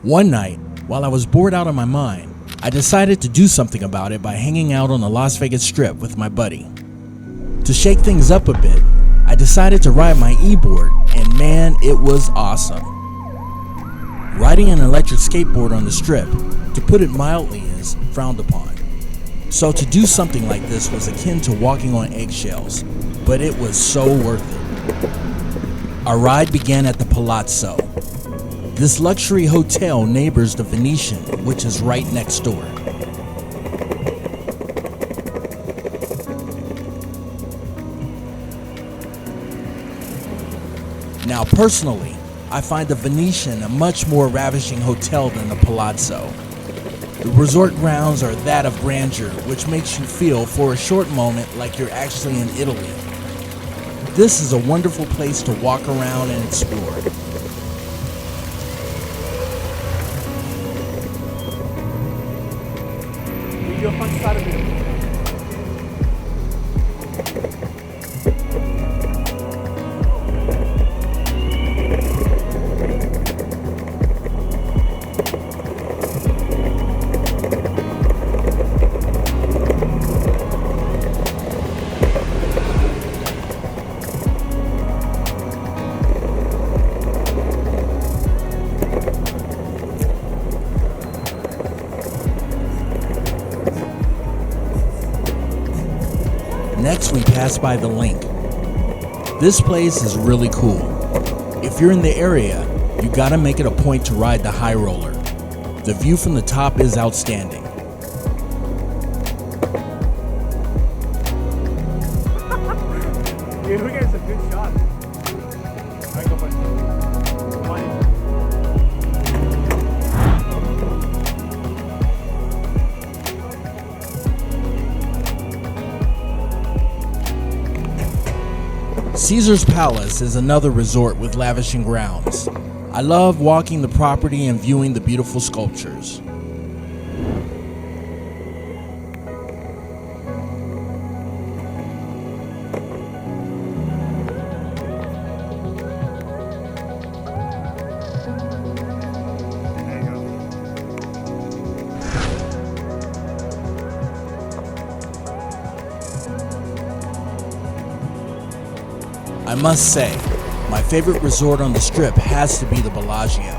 One night, while I was bored out of my mind, I decided to do something about it by hanging out on the Las Vegas Strip with my buddy. To shake things up a bit, I decided to ride my Eboard, and man, it was awesome. Riding an electric skateboard on the Strip, to put it mildly, is frowned upon. So to do something like this was akin to walking on eggshells, but it was so worth it. Our ride began at the Palazzo. This luxury hotel neighbors the Venetian, which is right next door. Now personally, I find the Venetian a much more ravishing hotel than the Palazzo. The resort grounds are that of grandeur, which makes you feel for a short moment like you're actually in Italy. This is a wonderful place to walk around and explore. Next, we pass by the Link. This place is really cool. If you're in the area, you gotta make it a point to ride the high roller. The view from the top is outstanding. Dude, we got some good shots. Alright, go for it. Come on. Caesar's Palace is another resort with lavishing grounds. I love walking the property and viewing the beautiful sculptures. I must say, my favorite resort on the Strip has to be the Bellagio.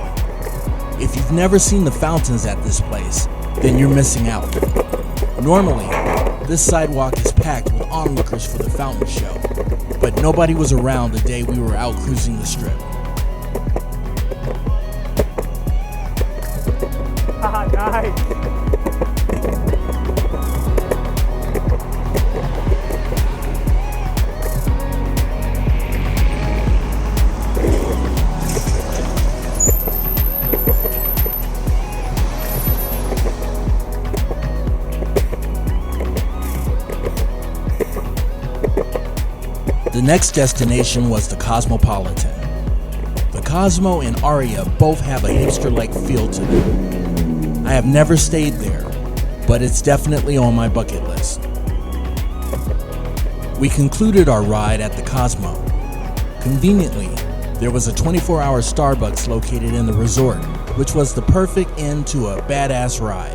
If you've never seen the fountains at this place, then you're missing out. Normally, this sidewalk is packed with onlookers for the fountain show, but nobody was around the day we were out cruising the Strip. Haha, nice. The next destination was the Cosmopolitan. The Cosmo and Aria both have a hipster-like feel to them. I have never stayed there, but it's definitely on my bucket list. We concluded our ride at the Cosmo. Conveniently, there was a 24-hour Starbucks located in the resort, which was the perfect end to a badass ride.